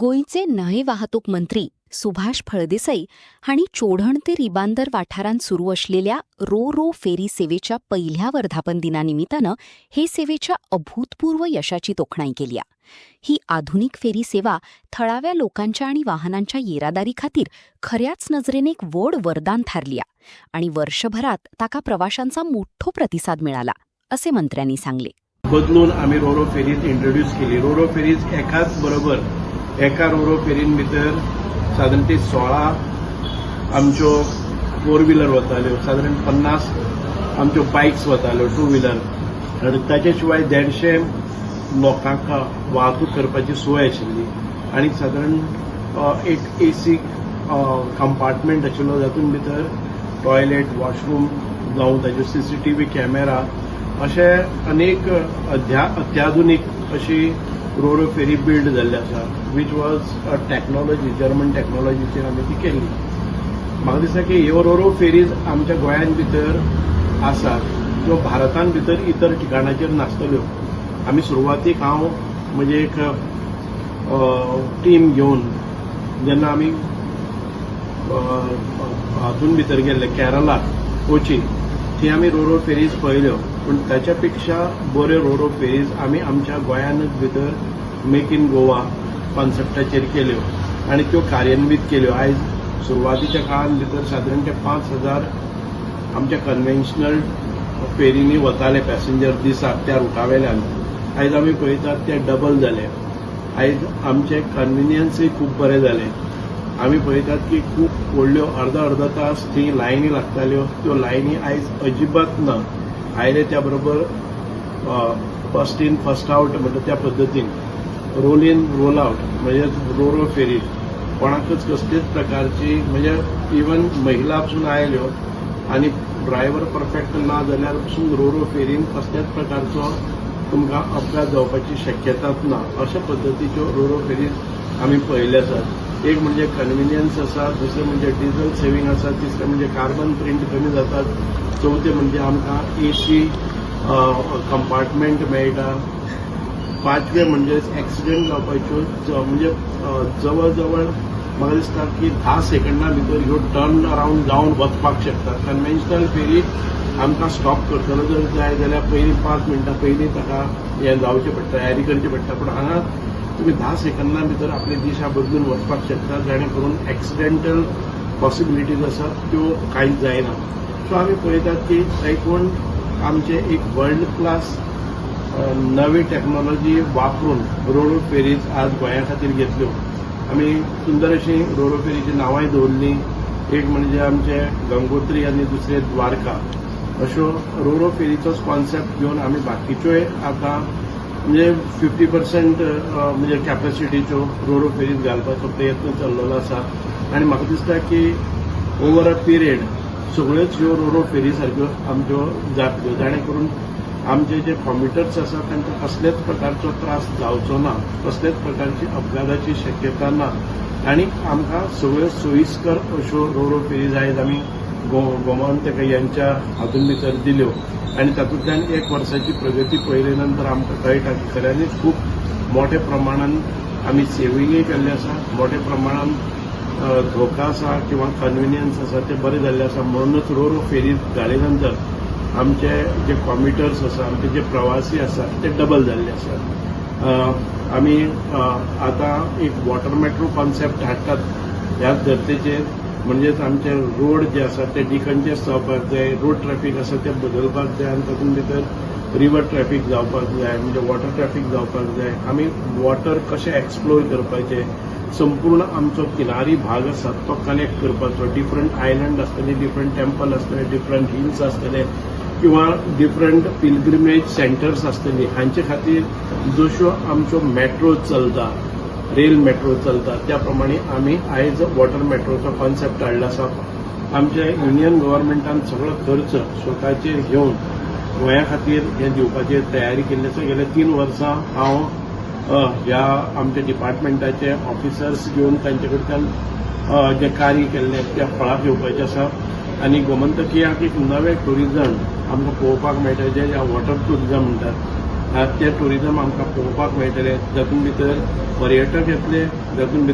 गोंयचे न्हंय वाहतूक मंत्री सुभाष फळदेसाई हांणी चोडण ते रिबांदर वाठारांत सुरू असलेल्या रो रो फेरी सेवेच्या पहिल्या वर्धापन दिनानिमित्तानं हे सेवेच्या अभूतपूर्व यशाची तोखणाई केली. ही आधुनिक फेरी सेवा थळाव्या लोकांच्या आणि वाहनांच्या येरादारी खातीर खऱ्याच नजरेन एक व्हड वरदान थारली आणि वर्षभरात ताका प्रवाशांचा मोठो प्रतिसाद मिळाला, असे मंत्र्यांनी सांगले. बदलून आम्ही रोरो फेरीज इंट्रोड्यूस केली. रोरो फेरीज एकाच बरोबर एका रोरो फेरीन भितर साधारण 16 आमच्यो 4 व्हिलर वताल्यो, साधारण 50 आमच्यो बायक्स वताल्यो 2 व्हिलर आनी ताचे शिवाय 150 लोकांक वाहतूक करपाची सोय आशिल्ली आनी साधारण एक एसी कंपार्टमेंट आशिल्लो जातून भितर टॉयलेट, वॉशरूम जावं ताच्यो सीसीटीव्ही कॅमेरा अशे अनेक अत्याधुनीक अशी रोरो फेरी बिल्ड जाल्ली आसा, which was a technology, German टेक्नॉलॉजीचेर आमी ती केल्ली. म्हाका दिसता की ह्यो रोरो फेरीज आमच्या गोंयान भितर आसा ज्यो भारतान भितर इतर ठिकाणाचेर नासतल्यो. आमी सुरवातीक हांव म्हणजे एक टीम घेवन जेन्ना आमी हातून भितर गेल्ले केरळा, कोची, थंय आमी रोरो फेरीज पळयल्यो. पूण ताच्या पेक्षा बऱ्यो रोरो फेरीज आमी आमच्या गोंयानूच भितर मेक इन गोवा कॉन्सेप्टाचेर केल्यो आनी त्यो कार्यान्वीत केल्यो. आयज सुरवातीच्या काळान भितर सादारण 5,000 आमच्या कन्व्हेन्शनल फेरींनी वताले पॅसेंजर दिसाक त्या रुटावेल्यान. आयज आमी पळयतात ते डबल जाले. आयज आमचे कन्व्हिनियन्सूय खूब बरें जाले. आमी पळयतात की खूब व्हडल्यो अर्धा तास थंय लायनी लागताल्यो, त्यो लायनी आयज अजिबात ना. आयले त्या बरोबर फर्स्ट इन फर्स्ट आउट म्हणटा त्या पद्दतीन रोल इन रोल आउट म्हणजे रोरो फेरी कोणाकच कसलीच प्रकारची म्हणजे इवन महिला पसून आयल्यो आनी ड्रायव्हर परफेक्ट ना जाल्यार पसून रोरो फेरीन कसल्याच प्रकारचो तुमकां अपघात जावपाची शक्यताच ना. अशा पद्दतीच्यो रोरो फेरीज आमी पळयल्ले आसात. एक म्हणजे कन्व्हिनियन्स आसा, दुसरें म्हणजे डिझल सेव्हिंग आसा, तिसरें म्हणजे कार्बन प्रिंट कमी जातात, चौथे म्हणजे आमकां एसी कंपार्टमेंट मेळटा, पांचवे म्हणजे एक्सिडेंट जावपाच्यो म्हणजे जवळ जवळ म्हाका दिसता की 10 सेकंडां भितर ह्यो टर्न अरावंड जावन वचपाक शकतात. कन्व्हेन्शनल फेरीक आमकां स्टॉप करतलो जर जाय जाल्यार पयलीं 5 मिनटां पयलीं ताका हें जावचें पडटा, तयारी करची पडटा. पूण हांगा तुम्ही 10 सेकंदां भितर आपली दिशा बदलून वचपाक शकता, जेणे करून एक्सिडेंटल पॉसिबिलिटीज आसात त्यो कांयच जायना. सो आमी पळयतात की देखून आमचे एक वर्ल्ड क्लास नवी टेक्नॉलॉजी वापरून रोरो फेरीज आज गोंया खातीर घेतल्यो. आमी सुंदर अशी रोरो फेरीची नांवांय दवरली. एक म्हणजे आमचे गंगोत्री आनी दुसरे द्वारका. अश्यो रोरो फेरीचोच कॉन्सेप्ट घेवन आमी बाकीच्योय आतां म्हणजे 50% म्हणजे कॅपॅसिटीच्यो रोरो फेरीज घालपाचो प्रयत्न चल्लेलो आसा. आनी म्हाका दिसता की ओवर अ पिरियड सगळ्योच ह्यो रोरो फेरी सारक्यो आमच्यो जातल्यो, जाणे करून आमचे जे कॉम्युटर्स आसा तांकां कसलेच प्रकारचो त्रास जावचो ना, कसलेच प्रकारची अपघाताची शक्यता ना आनी आमकां सगळ्यो सोयीस्कर अश्यो रोरो फेरीज आयज आमी गोमंतक यांच्या हातून भितर दिल्यो आनी तातूंतल्यान 1 वर्साची प्रगती पळयले नंतर आमकां कळटा की खऱ्यांनीच खूब मोठ्या प्रमाणान आमी सेविंगूय केल्ले आसा, मोठ्या प्रमाणान धोका आसा किंवा कन्व्हिनियन्स आसा ते बरें जाल्ले आसा. म्हणूनच रोरो फेरी घाले नंतर आमचे जे कॉम्युटर्स आसा, आमचे जे प्रवासी आसा ते डबल जाल्ले आसात. आमी आतां एक वॉटर मेट्रो कॉन्सेप्ट हाडटात ह्याच धर्तेचेर. म्हणजेच आमचे रोड जे आसा ते डिकंजेस्ट जावपाक जाय, रोड ट्रॅफिक आसा ते बदलपाक जाय आनी तातूंत भितर रिवर ट्रॅफिक जावपाक जाय, म्हणजे वॉटर ट्रॅफिक जावपाक जाय. आमी वॉटर कशें एक्सप्लोर करपाचें, संपूर्ण आमचो किनारी भाग आसा तो कनेक्ट करपाचो. डिफरंट आयलंड आसतले, डिफरंट टेम्पल आसतले, डिफरंट हिल्स आसतले किंवा डिफरंट पिलग्रिमेज सेंटर्स आसतली. हांचे खातीर जश्यो आमच्यो मेट्रो चलता, रेल मेट्रो चलता, त्या प्रमाणे आमी आयज वॉटर मेट्रोचो कॉन्सेप्ट हाडला आसा. आमच्या युनियन गव्हर्नमेंटान सगळो खर्च स्वताचेर घेवन गोंया खातीर हें दिवपाची तयारी केल्ली आसा. गेल्या 3 वर्सां हांव ह्या आमच्या डिपार्टमेंटाचे ऑफिसर्स घेवन तांचे कडच्यान जे कार्य केल्लें त्या फळाक येवपाचें आसा. आनी गोमंतकियाक एक नवें टुरिजम आमकां पळोवपाक मेळटा जे वॉटर टुरिजम म्हणटात ते टुरिझम आमकां पळोवपाक मेळटले. जातूंत भितर पर्यटक येतले, जातूंत भितर